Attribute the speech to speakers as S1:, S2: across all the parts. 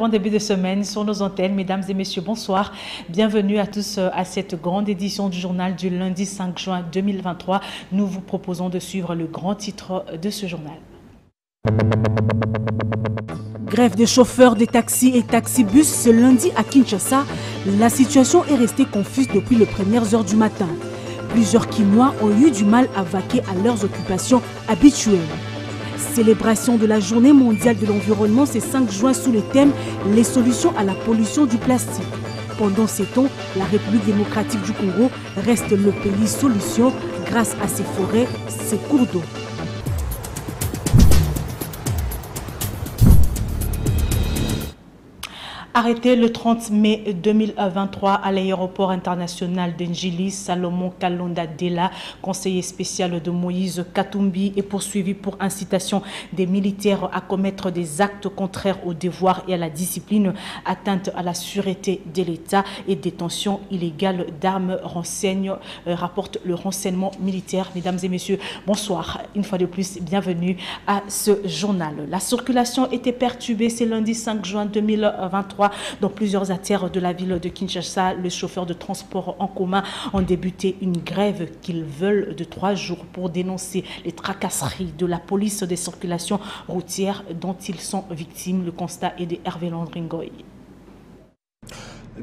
S1: bon début de semaine sur nos antennes. Mesdames et messieurs, bonsoir. Bienvenue à tous à cette grande édition du journal du lundi 5 juin 2023. Nous vous proposons de suivre le grand titre de ce journal.
S2: Grève des chauffeurs des taxis et taxibus ce lundi à Kinshasa. La situation est restée confuse depuis les premières heures du matin. Plusieurs Kinois ont eu du mal à vaquer à leurs occupations habituelles. Célébration de la journée mondiale de l'environnement ce 5 juin sous le thème « Les solutions à la pollution du plastique ». Pendant ces temps, la République démocratique du Congo reste le pays solution grâce à ses forêts, ses cours d'eau.
S1: Arrêté le 30 mai 2023 à l'aéroport international d'Njili, Salomon Kalonda Dela, conseiller spécial de Moïse Katumbi, est poursuivi pour incitation des militaires à commettre des actes contraires au devoir et à la discipline, atteinte à la sûreté de l'État et détention illégale d'armes, rapporte le renseignement militaire. Mesdames et messieurs, bonsoir. Une fois de plus, bienvenue à ce journal. La circulation était perturbée ce lundi 5 juin 2023. Dans plusieurs artères de la ville de Kinshasa, les chauffeurs de transport en commun ont débuté une grève qu'ils veulent de 3 jours pour dénoncer les tracasseries de la police des circulations routières dont ils sont victimes. Le constat est de Hervé Landringoy.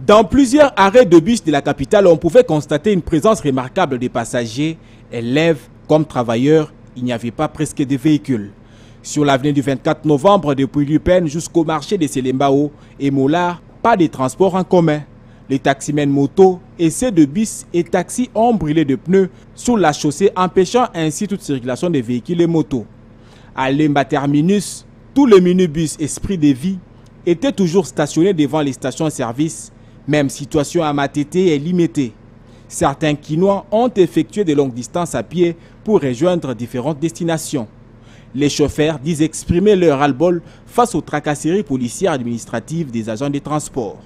S3: Dans plusieurs arrêts de bus de la capitale, on pouvait constater une présence remarquable des passagers, élèves comme travailleurs. Il n'y avait pas presque de véhicules. Sur l'avenue du 24 novembre, depuis Lupin jusqu'au marché de Selembao et Molar, pas de transport en commun. Les taximens motos et ceux de bus et taxis ont brûlé de pneus sur la chaussée, empêchant ainsi toute circulation des véhicules et motos. À Lemba Terminus, tous les minibus Esprit de Vie étaient toujours stationnés devant les stations-service. Même situation à Matete est limitée. Certains Kinois ont effectué de longues distances à pied pour rejoindre différentes destinations. Les chauffeurs disent exprimer leur ras-le-bol face aux tracasseries policières administratives des agents de transport.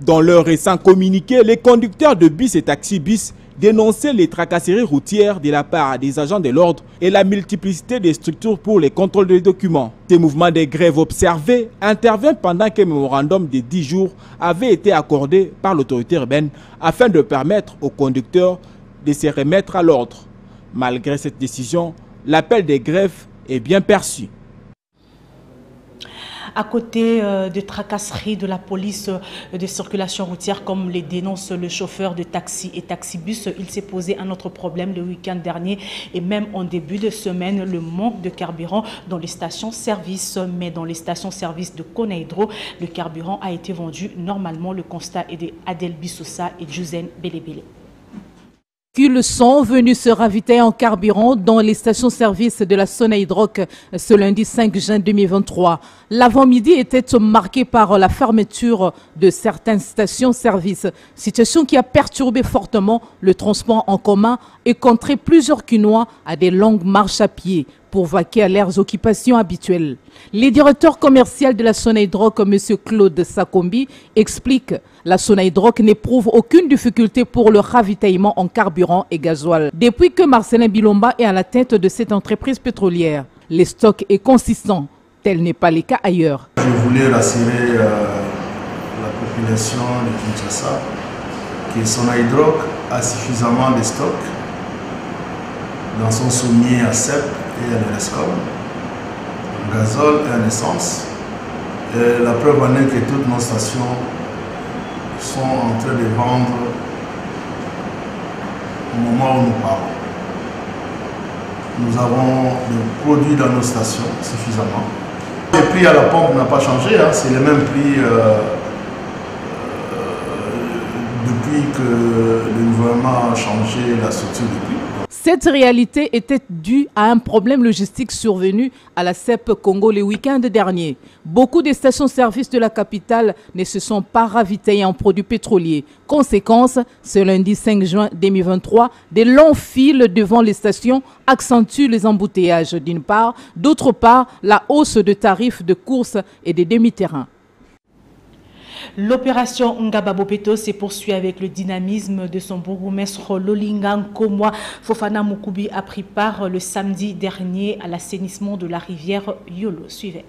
S3: Dans leur récent communiqué, les conducteurs de bus et taxi-bus dénonçaient les tracasseries routières de la part des agents de l'ordre et la multiplicité des structures pour les contrôles des documents. Ces mouvements de grève observés interviennent pendant qu'un mémorandum de 10 jours avait été accordé par l'autorité urbaine afin de permettre aux conducteurs de se remettre à l'ordre. Malgré cette décision, l'appel des grèves est bien perçu.
S1: À côté de tracasseries de la police de circulation routière, comme les dénonce le chauffeur de taxi et taxibus, il s'est posé un autre problème le week-end dernier et même en début de semaine, le manque de carburant dans les stations-service. Mais dans les stations-service de Konaïdro, le carburant a été vendu normalement. Le constat est de Adel Bissoussa et Juzen Belebele.
S2: Ils sont venus se ravitailler en carburant dans les stations-service de la Sonaïdroc ce lundi 5 juin 2023. L'avant-midi était marqué par la fermeture de certaines stations-service, situation qui a perturbé fortement le transport en commun et contraint plusieurs Kinois à des longues marches à pied pour vaquer à leurs occupations habituelles. Le directeur commercial de la Sonaïdroc, M. Claude Sakombi, explique que la Sonaïdroc n'éprouve aucune difficulté pour le ravitaillement en carburant et gasoil. Depuis que Marcelin Bilomba est à la tête de cette entreprise pétrolière, le stock est consistant. Tel n'est pas le cas ailleurs.
S4: Je voulais rassurer la population de Kinshasa que Sonaïdroc a suffisamment de stock dans son sommier à CEP et à l'ERESCOM, en gazole et en essence. Et la preuve en est que toutes nos stations sont en train de vendre au moment où nous parlons. Nous avons des produits dans nos stations suffisamment. Le prix à la pompe n'a pas changé, hein, c'est le même prix depuis que le gouvernement a changé la structure du prix.
S2: Cette réalité était due à un problème logistique survenu à la CEP Congo le week-end dernier. Beaucoup de stations-service de la capitale ne se sont pas ravitaillées en produits pétroliers. Conséquence, ce lundi 5 juin 2023, des longs files devant les stations accentuent les embouteillages d'une part, d'autre part, la hausse de tarifs de courses et des demi-terrains.
S1: L'opération Ngababopeto se poursuit avec le dynamisme de son bourgmestre Lolinga Nkomwa. Fofana Mukubi a pris part le samedi dernier à l'assainissement de la rivière Yolo. Suivez.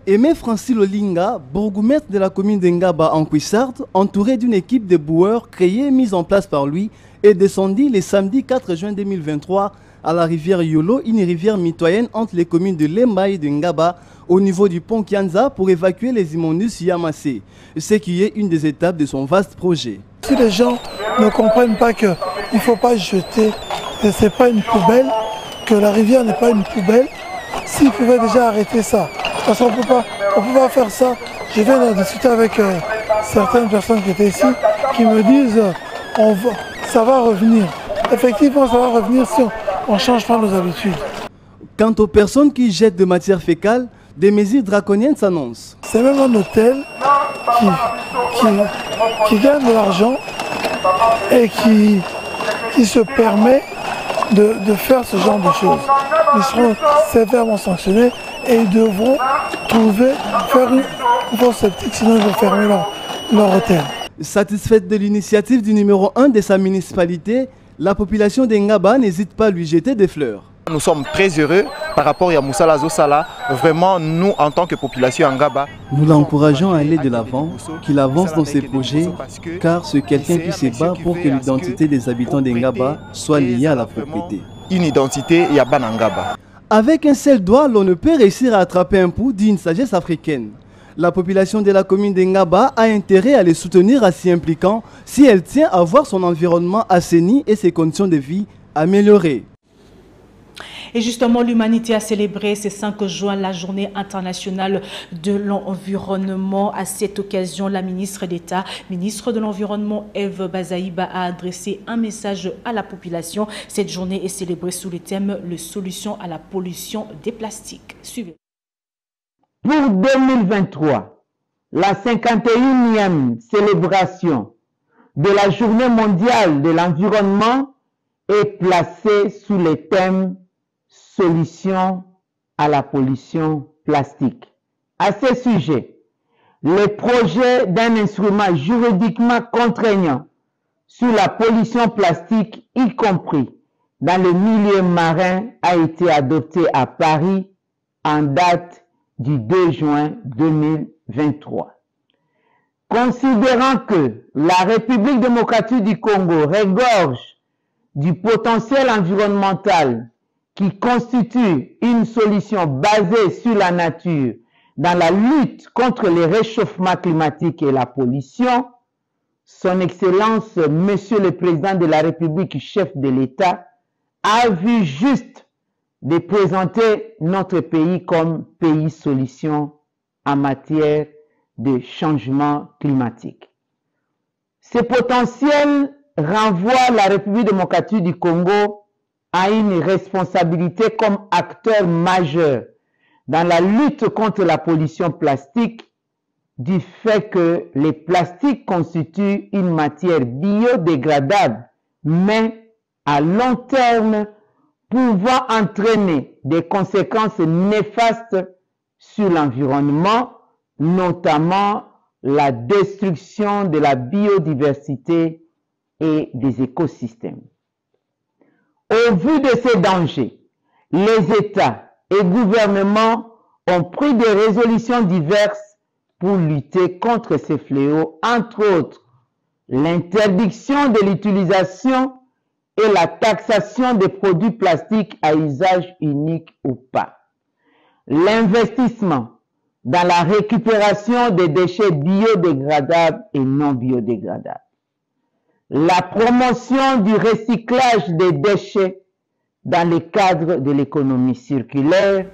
S5: Aimé Francis Lolinga, bourgmestre de la commune d'Engaba en Cuissarde, entouré d'une équipe de boueurs créée et mise en place par lui, est descendu le samedi 4 juin 2023 à la rivière Yolo, une rivière mitoyenne entre les communes de Lemba et de Ngaba, au niveau du pont Kianza pour évacuer les immondices y amassés, ce qui est une des étapes de son vaste projet.
S6: Si les gens ne comprennent pas qu'il ne faut pas jeter, que ce n'est pas une poubelle, que la rivière n'est pas une poubelle, s'ils pouvaient déjà arrêter ça. Parce qu'on ne peut pas faire ça. Je viens de discuter avec certaines personnes qui étaient ici, qui me disent ça va revenir. Effectivement, ça va revenir si on ne change pas nos habitudes.
S5: Quant aux personnes qui jettent de matière fécale, des mesures draconiennes s'annoncent.
S6: C'est même un hôtel qui gagne de l'argent et qui se permet de faire ce genre de choses. Ils seront sévèrement sanctionnés et ils devront faire une fosse septique, sinon ils vont fermer leur hôtel.
S5: Satisfaite de l'initiative du numéro 1 de sa municipalité, la population d'Engaba n'hésite pas à lui jeter des fleurs.
S7: Nous sommes très heureux par rapport à Moussala Zosala. Vraiment, nous, en tant que population Ngaba,
S5: nous l'encourageons à aller de l'avant, qu'il avance dans ses projets, car ce quelqu'un qui se bat pour que l'identité des habitants d'Engaba soit liée à la propriété.
S7: Une identité Yaban Ngaba.
S5: Avec un seul doigt, l'on ne peut réussir à attraper un pouls, dit une sagesse africaine. La population de la commune d'Engaba a intérêt à les soutenir en s'y impliquant si elle tient à voir son environnement assaini et ses conditions de vie améliorées.
S1: Et justement, l'humanité a célébré ce 5 juin la journée internationale de l'environnement. À cette occasion, la ministre d'État, ministre de l'Environnement, Eve Bazaïba, a adressé un message à la population. Cette journée est célébrée sous le thème « Les solutions à la pollution des plastiques ». Suivez.
S8: Pour 2023, la 51e célébration de la journée mondiale de l'environnement est placée sous le thème Solutions à la pollution plastique. À ce sujet, le projet d'un instrument juridiquement contraignant sur la pollution plastique, y compris dans le milieu marin, a été adopté à Paris en date du 2 juin 2023. Considérant que la République démocratique du Congo regorge du potentiel environnemental qui constitue une solution basée sur la nature dans la lutte contre le réchauffement climatique et la pollution, Son Excellence, Monsieur le Président de la République, chef de l'État, a vu juste de présenter notre pays comme pays solution en matière de changement climatique. Ce potentiel renvoie la République démocratique du Congo a une responsabilité comme acteur majeur dans la lutte contre la pollution plastique du fait que les plastiques constituent une matière biodégradable, mais à long terme pouvant entraîner des conséquences néfastes sur l'environnement, notamment la destruction de la biodiversité et des écosystèmes. Au vu de ces dangers, les États et gouvernements ont pris des résolutions diverses pour lutter contre ces fléaux, entre autres l'interdiction de l'utilisation et la taxation des produits plastiques à usage unique ou pas, l'investissement dans la récupération des déchets biodégradables et non biodégradables, la promotion du recyclage des déchets dans le cadre de l'économie circulaire.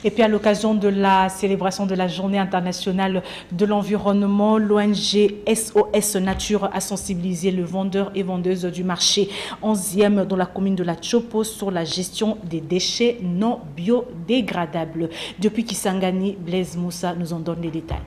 S1: Et puis à l'occasion de la célébration de la Journée internationale de l'environnement, l'ONG SOS Nature a sensibilisé les vendeurs et vendeuses du marché 11e dans la commune de la Chopo sur la gestion des déchets non biodégradables. Depuis Kisangani, Blaise Moussa nous en donne les détails.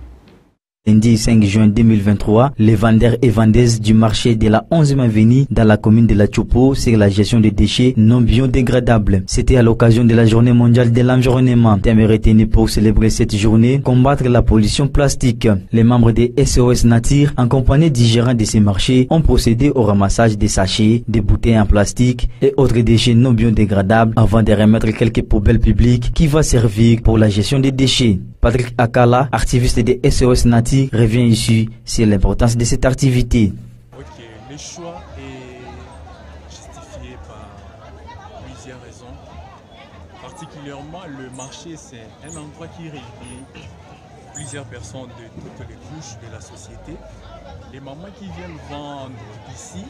S9: Lundi 5 juin 2023, les vendeurs et vendeuses du marché de la 11e avenue dans la commune de la Chopo sur la gestion des déchets non biodégradables. C'était à l'occasion de la journée mondiale de l'environnement. Thème retenu pour célébrer cette journée, combattre la pollution plastique. Les membres des SOS Nature, en compagnie du gérant de ces marchés, ont procédé au ramassage des sachets, des bouteilles en plastique et autres déchets non biodégradables avant de remettre quelques poubelles publiques qui vont servir pour la gestion des déchets. Patrick Akala, activiste de SOS Nati, revient ici sur l'importance de cette activité.
S10: Le choix est justifié par plusieurs raisons. Particulièrement, le marché, c'est un endroit qui réunit plusieurs personnes de toutes les couches de la société. Les mamans qui viennent vendre ici,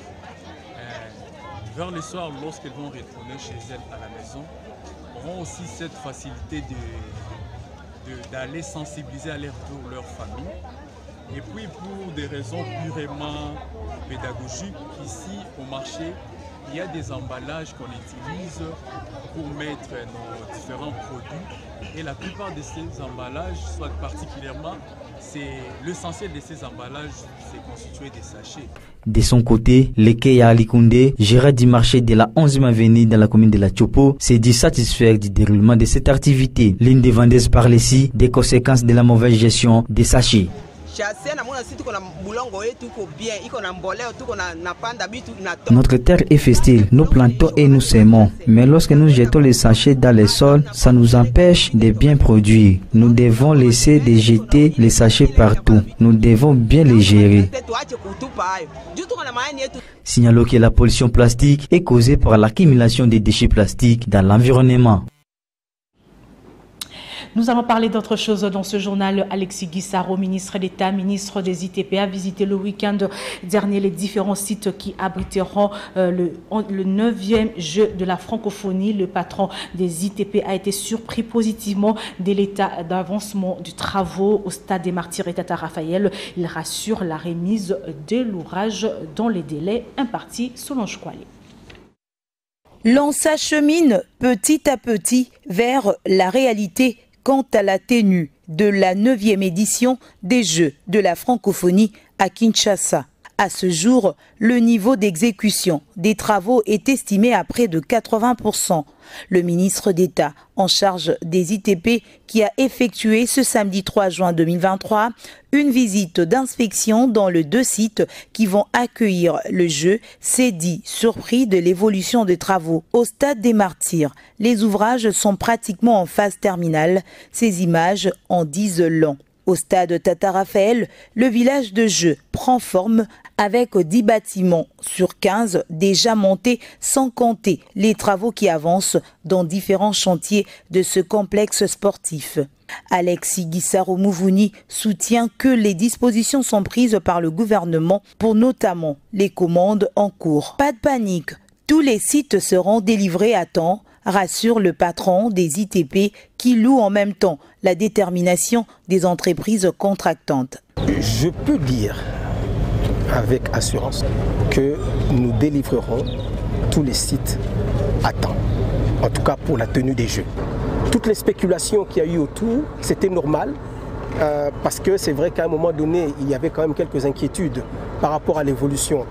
S10: vers le soir, lorsqu'elles vont retourner chez elles à la maison, auront aussi cette facilité d'aller sensibiliser à leur tour leur famille. Et puis pour des raisons purement pédagogiques, ici au marché, il y a des emballages qu'on utilise pour mettre nos différents produits. Et la plupart de ces emballages, soit particulièrement, c'est l'essentiel de ces emballages, c'est constitué de sachets.
S9: De son côté, Lekeya Alikunde, gérant du marché de la 11e avenue dans la commune de la Chopo, s'est dit satisfait du déroulement de cette activité. L'une des vendeuses parle ici des conséquences de la mauvaise gestion des sachets. Notre terre est fertile, nous plantons et nous sémons. Mais lorsque nous jetons les sachets dans les sols, ça nous empêche de bien produire. Nous devons laisser de jeter les sachets partout. Nous devons bien les gérer. Signalons que la pollution plastique est causée par l'accumulation des déchets plastiques dans l'environnement.
S1: Nous allons parler d'autre chose dans ce journal. Alexis Guissaro, ministre d'État, ministre des ITP, a visité le week-end dernier les différents sites qui abriteront le 9e jeu de la francophonie. Le patron des ITP a été surpris positivement de l'état d'avancement du travaux au stade des Martyrs et Tata Raphaël. Il rassure la remise de l'ouvrage dans les délais impartis selon Chouali.
S11: L'on s'achemine petit à petit vers la réalité quant à la tenue de la 9e édition des Jeux de la francophonie à Kinshasa. À ce jour, le niveau d'exécution des travaux est estimé à près de 80%. Le ministre d'État en charge des ITP qui a effectué ce samedi 3 juin 2023 une visite d'inspection dans les 2 sites qui vont accueillir le jeu s'est dit surpris de l'évolution des travaux. Au stade des Martyrs, les ouvrages sont pratiquement en phase terminale. Ces images en disent long. Au stade Tata Raphaël, le village de jeu prend forme avec 10 bâtiments sur 15 déjà montés sans compter les travaux qui avancent dans différents chantiers de ce complexe sportif. Alexis Guissaro Mouvouni soutient que les dispositions sont prises par le gouvernement pour notamment les commandes en cours. Pas de panique, tous les sites seront délivrés à temps, rassure le patron des ITP qui loue en même temps la détermination des entreprises contractantes.
S12: Je peux dire avec assurance que nous délivrerons tous les sites à temps, en tout cas pour la tenue des Jeux. Toutes les spéculations qu'il y a eu autour, c'était normal parce que c'est vrai qu'à un moment donné, il y avait quand même quelques inquiétudes par rapport à l'évolution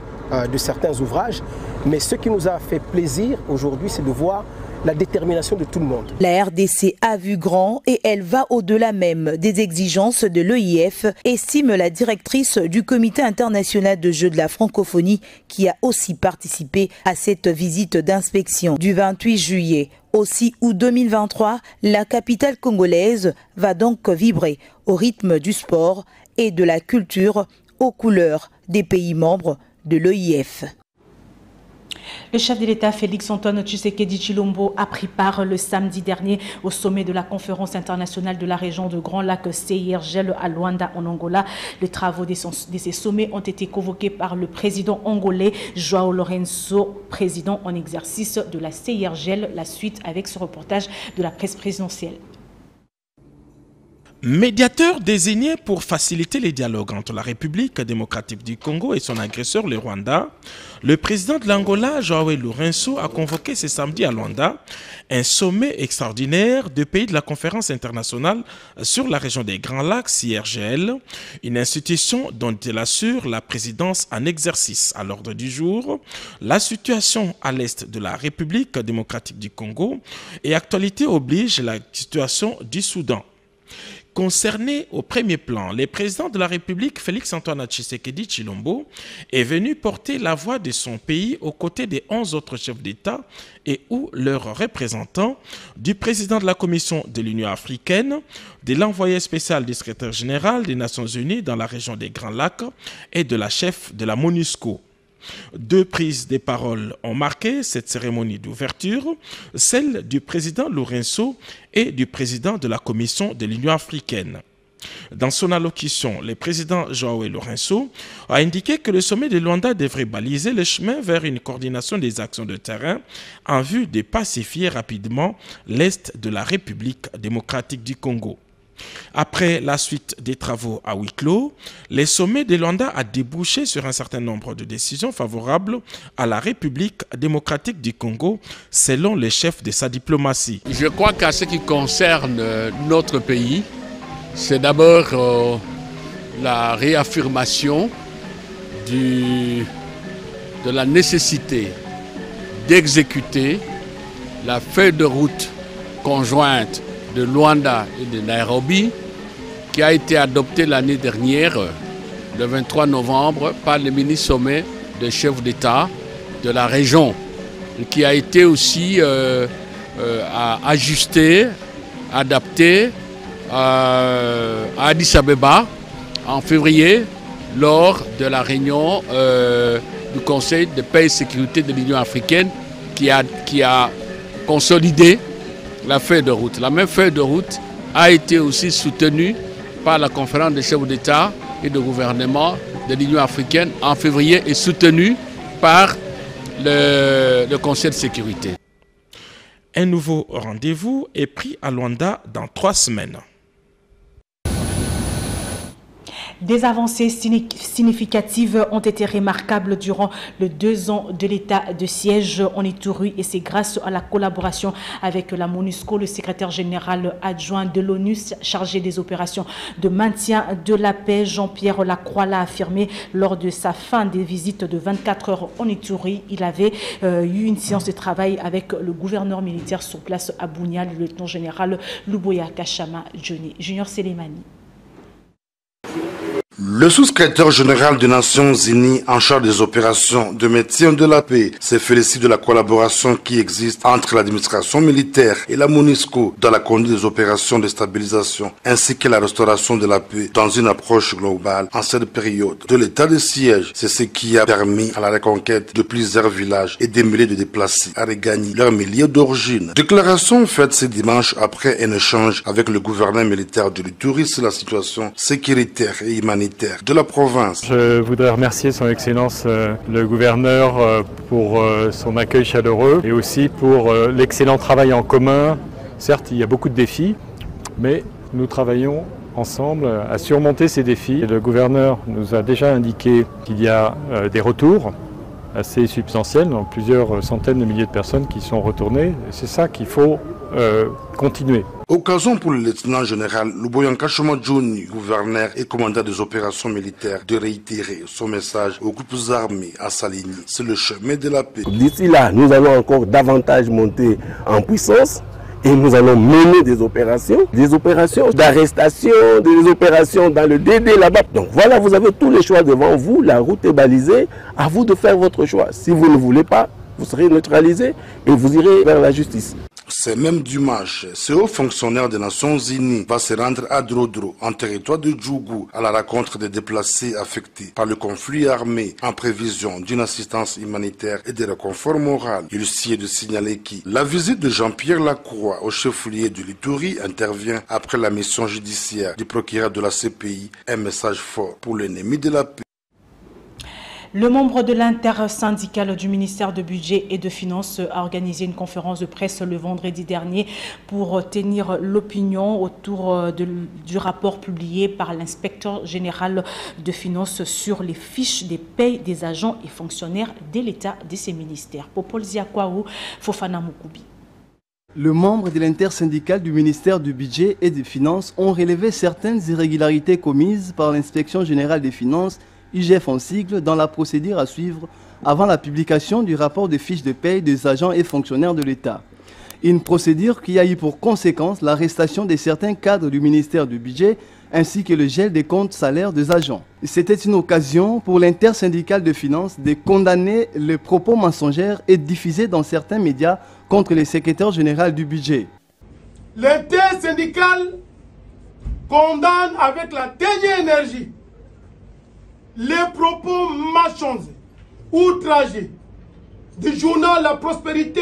S12: de certains ouvrages, mais ce qui nous a fait plaisir aujourd'hui, c'est de voir la détermination de tout le monde.
S11: La RDC a vu grand et elle va au-delà même des exigences de l'EIF, estime la directrice du Comité international de jeux de la francophonie qui a aussi participé à cette visite d'inspection du 28 juillet. Au 6 août 2023, la capitale congolaise va donc vibrer au rythme du sport et de la culture aux couleurs des pays membres de l'EIF.
S1: Le chef de l'État Félix Antoine Tshisekedi Tshilombo a pris part le samedi dernier au sommet de la conférence internationale de la région de Grand Lac CIRGL à Luanda en Angola. Les travaux de ces sommets ont été convoqués par le président angolais João Lourenço, président en exercice de la CIRGL. La suite avec ce reportage de la presse présidentielle.
S13: Médiateur désigné pour faciliter les dialogues entre la République démocratique du Congo et son agresseur, le Rwanda, le président de l'Angola, João Lourenço, a convoqué ce samedi à Luanda un sommet extraordinaire de pays de la conférence internationale sur la région des Grands Lacs, CIRGL, une institution dont il assure la présidence en exercice. À l'ordre du jour, la situation à l'est de la République démocratique du Congo et actualité oblige la situation du Soudan. Concerné au premier plan, le président de la République, Félix-Antoine Tshisekedi Tshilombo, est venu porter la voix de son pays aux côtés des 11 autres chefs d'État et ou leurs représentants, du président de la Commission de l'Union africaine, de l'envoyé spécial du secrétaire général des Nations Unies dans la région des Grands Lacs et de la chef de la MONUSCO. Deux prises de parole ont marqué cette cérémonie d'ouverture, celle du président Lourenço et du président de la Commission de l'Union africaine. Dans son allocution, le président João Lourenço a indiqué que le sommet de Luanda devrait baliser le chemin vers une coordination des actions de terrain en vue de pacifier rapidement l'Est de la République démocratique du Congo. Après la suite des travaux à huis clos, le sommet de Luanda a débouché sur un certain nombre de décisions favorables à la République démocratique du Congo, selon les chefs de sa diplomatie.
S14: Je crois qu'à ce qui concerne notre pays, c'est d'abord la réaffirmation de la nécessité d'exécuter la feuille de route conjointe de Luanda et de Nairobi, qui a été adoptée l'année dernière, le 23 novembre, par le mini-sommet des chefs d'État de la région, et qui a été aussi ajustée, adaptée à Addis Abeba en février, lors de la réunion du Conseil de paix et sécurité de l'Union africaine, qui a consolidé la feuille de route. La même feuille de route a été aussi soutenue par la conférence des chefs d'État et de gouvernement de l'Union africaine en février et soutenue par le Conseil de sécurité.
S13: Un nouveau rendez-vous est pris à Luanda dans 3 semaines.
S1: Des avancées significatives ont été remarquables durant les 2 ans de l'état de siège en Ituri, et c'est grâce à la collaboration avec la MONUSCO. Le secrétaire général adjoint de l'ONU chargé des opérations de maintien de la paix, Jean-Pierre Lacroix, l'a affirmé lors de sa fin de visite de 24 heures en Ituri. Il avait eu une séance de travail avec le gouverneur militaire sur place à Bunia, le lieutenant général Luboya Kachama Junior Selemani.
S15: Le sous-secrétaire général des Nations Unies en charge des opérations de maintien de la paix se félicite de la collaboration qui existe entre l'administration militaire et la MONUSCO dans la conduite des opérations de stabilisation ainsi que la restauration de la paix dans une approche globale en cette période de l'état de siège. C'est ce qui a permis à la reconquête de plusieurs villages et des milliers de déplacés à regagner leur milieu d'origine. Déclaration faite ce dimanche après un échange avec le gouverneur militaire de l'Ituri sur la situation sécuritaire et humanitaire de la province.
S16: Je voudrais remercier son Excellence le gouverneur pour son accueil chaleureux et aussi pour l'excellent travail en commun. Certes, il y a beaucoup de défis, mais nous travaillons ensemble à surmonter ces défis. Et le gouverneur nous a déjà indiqué qu'il y a des retours assez substantiels, donc plusieurs centaines de milliers de personnes qui sont retournées. C'est ça qu'il faut continuer.
S15: Occasion pour le lieutenant général Luboya Kachama Junior, gouverneur et commandant des opérations militaires, de réitérer son message aux groupes armés à s'aligner sur le chemin de la paix.
S17: D'ici là, nous allons encore davantage monter en puissance et nous allons mener des opérations d'arrestation, des opérations dans le DD là-bas. Donc voilà, vous avez tous les choix devant vous, la route est balisée, à vous de faire votre choix. Si vous ne voulez pas, vous serez neutralisé et vous irez vers la justice.
S15: C'est même dimanche, ce haut fonctionnaire des Nations Unies va se rendre à Drodro, en territoire de Djougou, à la rencontre des déplacés affectés par le conflit armé, en prévision d'une assistance humanitaire et de réconfort moral. Il s'y est de signaler que la visite de Jean-Pierre Lacroix au chef-lieu de l'Ituri intervient après la mission judiciaire du procureur de la CPI, un message fort pour l'ennemi de la paix.
S1: Le membre de l'intersyndicale du ministère de Budget et de Finances a organisé une conférence de presse le vendredi dernier pour tenir l'opinion autour du rapport publié par l'inspecteur général de Finances sur les fiches des payes des agents et fonctionnaires de l'État de ces ministères. Popol Ziakwaou, Fofana Moukoubi.
S5: Le membre de l'intersyndicale du ministère du Budget et des Finances ont relevé certaines irrégularités commises par l'inspection générale des Finances, IGF en sigle, dans la procédure à suivre avant la publication du rapport de fiches de paye des agents et fonctionnaires de l'État. Une procédure qui a eu pour conséquence l'arrestation de certains cadres du ministère du Budget ainsi que le gel des comptes salaires des agents. C'était une occasion pour l'intersyndicale de finances de condamner les propos mensongers et diffusés dans certains médias contre le secrétaire général du budget.
S18: L'intersyndicale condamne avec la dernière énergie les propos mensongers, outragés du journal La Prospérité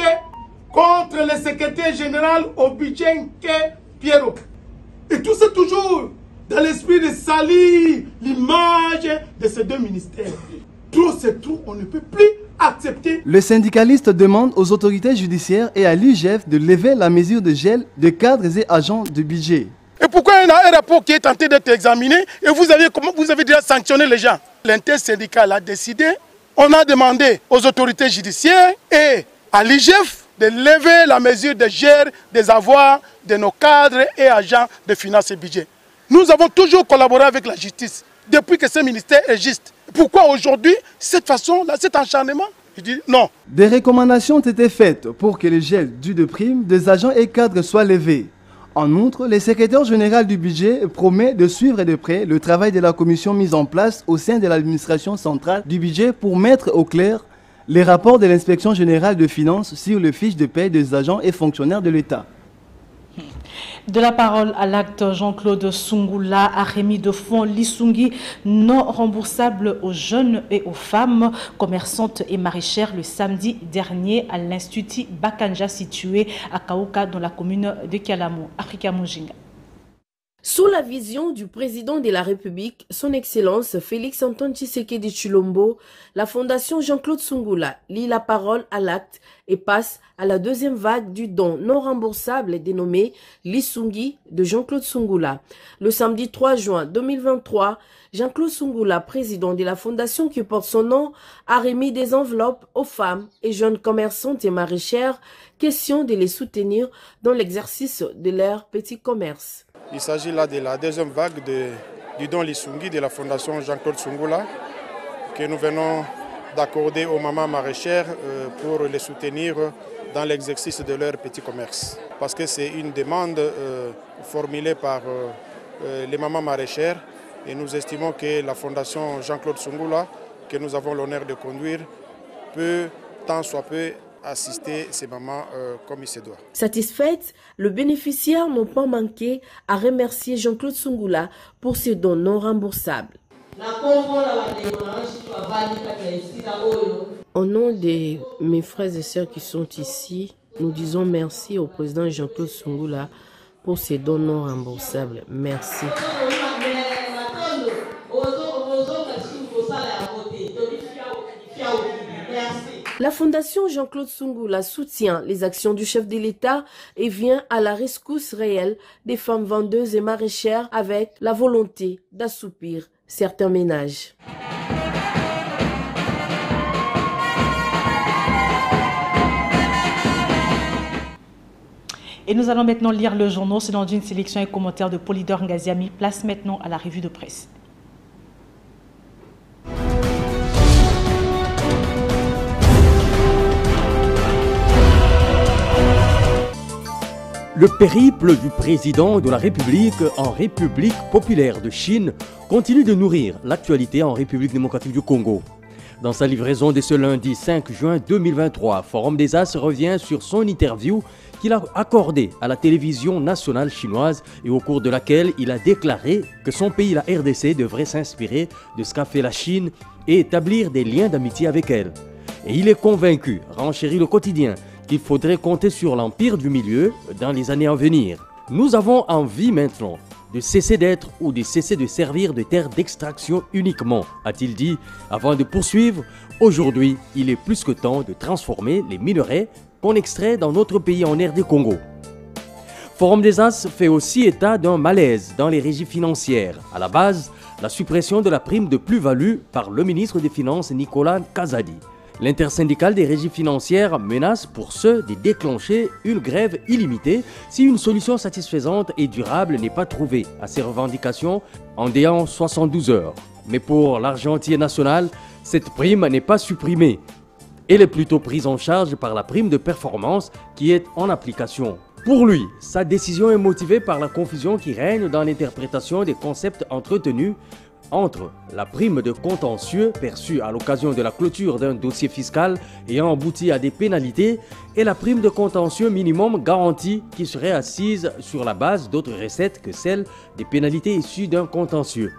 S18: contre le secrétaire général au budget Pierrot. Et tout ça toujours dans l'esprit de salir l'image de ces deux ministères. Trop c'est trop, on ne peut plus accepter.
S5: Le syndicaliste demande aux autorités judiciaires et à l'IGF de lever la mesure de gel de cadres et agents de budget.
S18: Et pourquoi il y a un rapport qui est tenté d'être examiné et vous avez déjà sanctionné les gens? L'intersyndicale a décidé, on a demandé aux autorités judiciaires et à l'IGF de lever la mesure de gel des avoirs de nos cadres et agents de finances et budget. Nous avons toujours collaboré avec la justice depuis que ce ministère existe. Pourquoi aujourd'hui, cette façon-là, cet acharnement? Je dis non.
S5: Des recommandations ont été faites pour que le gel dû de primes des agents et cadres soit levé. En outre, le secrétaire général du budget promet de suivre de près le travail de la commission mise en place au sein de l'administration centrale du budget pour mettre au clair les rapports de l'inspection générale de finances sur les fiches de paie des agents et fonctionnaires de l'État.
S1: De la parole à l'acte, Jean-Claude Sungula a remis de fonds Lisungi non remboursables aux jeunes et aux femmes commerçantes et maraîchères le samedi dernier à l'Institut Bakanja situé à Kaouka dans la commune de Kialamo, Afrika Mujinga.
S19: Sous la vision du président de la République, son Excellence Félix Antoine Tshisekedi Tshilombo, la Fondation Jean-Claude Sungula lit la parole à l'acte et passe à la deuxième vague du don non remboursable dénommé Lisungi de Jean-Claude Sungula. Le samedi 3 juin 2023, Jean-Claude Sungula, président de la fondation qui porte son nom, a remis des enveloppes aux femmes et jeunes commerçantes et maraîchères, question de les soutenir dans l'exercice de leur petit commerce.
S20: Il s'agit là de la deuxième vague du don Lisungi de la fondation Jean-Claude Sungula que nous venons d'accorder aux mamans maraîchères pour les soutenir dans l'exercice de leur petit commerce. Parce que c'est une demande formulée par les mamans maraîchères et nous estimons que la fondation Jean-Claude Sungula, que nous avons l'honneur de conduire, peut tant soit peu assister ces mamans comme il se doit.
S19: Satisfaite, le bénéficiaire n'a pas manqué à remercier Jean-Claude Sungula pour ses dons non remboursables. Au nom de mes frères et sœurs qui sont ici, nous disons merci au président Jean-Claude Sungula pour ses dons non remboursables. Merci. La Fondation Jean-Claude Sungula soutient les actions du chef de l'État et vient à la rescousse réelle des femmes vendeuses et maraîchères avec la volonté d'assoupir certains ménages.
S1: Et nous allons maintenant lire le journal. C'est dans une sélection et commentaires de Polydor Ngaziami. Place maintenant à la revue de presse.
S21: Le périple du président de la République en République populaire de Chine continue de nourrir l'actualité en République démocratique du Congo. Dans sa livraison de ce lundi 5 juin 2023, Forum des As revient sur son interview qu'il a accordée à la télévision nationale chinoise et au cours de laquelle il a déclaré que son pays, la RDC, devrait s'inspirer de ce qu'a fait la Chine et établir des liens d'amitié avec elle. Et il est convaincu, renchérit le quotidien, qu'il faudrait compter sur l'Empire du Milieu dans les années à venir. Nous avons envie maintenant de cesser d'être ou de cesser de servir de terre d'extraction uniquement, a-t-il dit, avant de poursuivre. Aujourd'hui, il est plus que temps de transformer les minerais qu'on extrait dans notre pays en RD Congo. Forum des As fait aussi état d'un malaise dans les régies financières. À la base, la suppression de la prime de plus-value par le ministre des Finances Nicolas Kazadi. L'intersyndicale des régies financières menace pour ce de déclencher une grève illimitée si une solution satisfaisante et durable n'est pas trouvée à ces revendications en déant 72 heures. Mais pour l'argentier national, cette prime n'est pas supprimée. Elle est plutôt prise en charge par la prime de performance qui est en application. Pour lui, sa décision est motivée par la confusion qui règne dans l'interprétation des concepts entretenus entre la prime de contentieux perçue à l'occasion de la clôture d'un dossier fiscal ayant abouti à des pénalités et la prime de contentieux minimum garantie qui serait assise sur la base d'autres recettes que celles des pénalités issues d'un contentieux.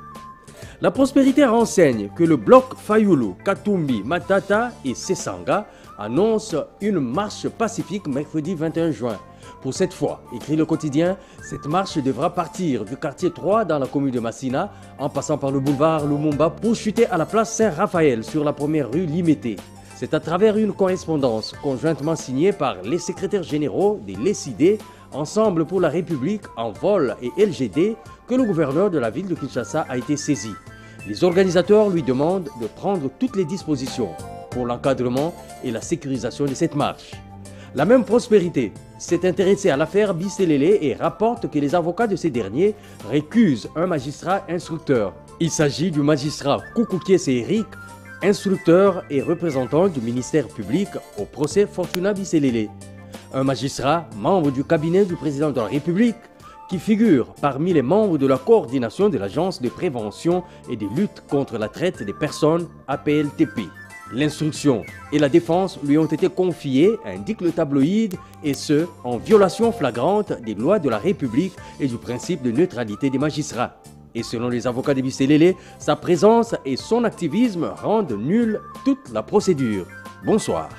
S21: La prospérité renseigne que le bloc Fayulu, Katumbi, Matata et Sesanga annoncent une marche pacifique mercredi 21 juin. Pour cette fois, écrit le quotidien, cette marche devra partir du quartier 3 dans la commune de Massina, en passant par le boulevard Lumumba pour chuter à la place Saint-Raphaël sur la première rue Limité. C'est à travers une correspondance conjointement signée par les secrétaires généraux des LECID, Ensemble pour la République, Envol et LGD, que le gouverneur de la ville de Kinshasa a été saisi. Les organisateurs lui demandent de prendre toutes les dispositions pour l'encadrement et la sécurisation de cette marche. La même prospérité s'est intéressée à l'affaire Bisselele et rapporte que les avocats de ces derniers récusent un magistrat instructeur. Il s'agit du magistrat Koukoukiese Eric, instructeur et représentant du ministère public au procès Fortuna Bisselele. Un magistrat, membre du cabinet du président de la République, qui figure parmi les membres de la coordination de l'Agence de prévention et de lutte contre la traite des personnes APLTP. L'instruction et la défense lui ont été confiées, indique le tabloïd, et ce, en violation flagrante des lois de la République et du principe de neutralité des magistrats. Et selon les avocats de Bisselele, sa présence et son activisme rendent nulle toute la procédure. Bonsoir.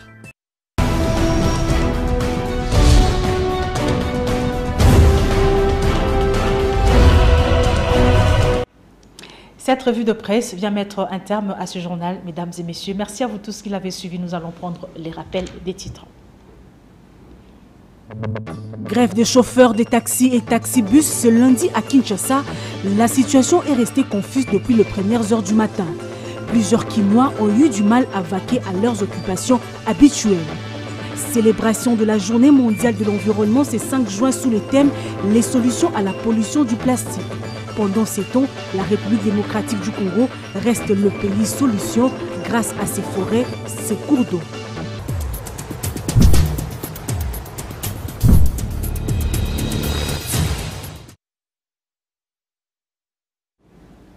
S1: Cette revue de presse vient mettre un terme à ce journal, mesdames et messieurs. Merci à vous tous qui l'avez suivi. Nous allons prendre les rappels des titres.
S2: Grève des chauffeurs des taxis et taxibus ce lundi à Kinshasa. La situation est restée confuse depuis les premières heures du matin. Plusieurs Kinois ont eu du mal à vaquer à leurs occupations habituelles. Célébration de la Journée mondiale de l'environnement ce 5 juin sous le thème « Les solutions à la pollution du plastique ». Pendant ces temps, la République démocratique du Congo reste le pays solution grâce à ses forêts, ses cours d'eau.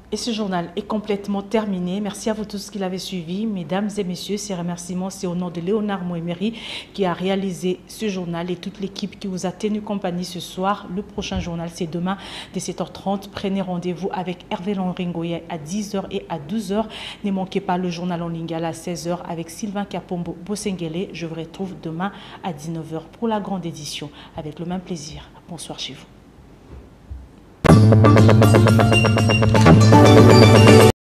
S1: Et ce journal est complètement terminé. Merci à vous tous qui l'avez suivi. Mesdames et messieurs, ces remerciements, c'est au nom de Léonard Moemery qui a réalisé ce journal et toute l'équipe qui vous a tenu compagnie ce soir. Le prochain journal, c'est demain dès 7h30. Prenez rendez-vous avec Hervé Lonringoye à 10h et à 12h. Ne manquez pas le journal en lingala à 16h avec Sylvain Kapombo Bosengele. Je vous retrouve demain à 19h pour la grande édition avec le même plaisir. Bonsoir chez vous.